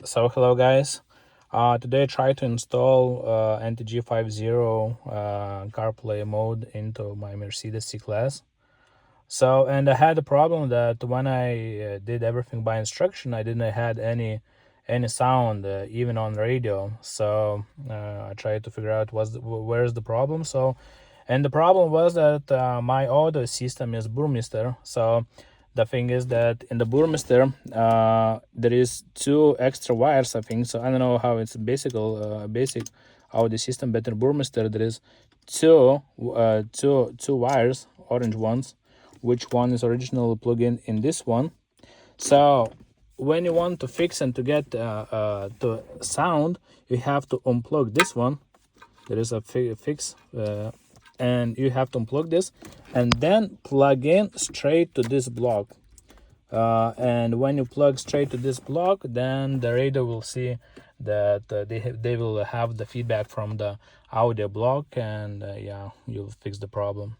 So hello guys, today I tried to install NTG 50 Carplay mode into my Mercedes C-Class. And I had a problem that when I did everything by instruction, I didn't had any sound even on radio. I tried to figure out where's the problem. And the problem was that my audio system is Burmester. So the thing is that in the Burmester there is two extra wires, I think. So I don't know how it's basic audio system, but in Burmester there is two wires, orange ones, which one is original plug-in in this one. So when you want to fix and to get to sound, you have to unplug this one. There is a fix and you have to unplug this and then plug in straight to this block. And when you plug straight to this block, then the radio will see that they will have the feedback from the audio block, and yeah, you'll fix the problem.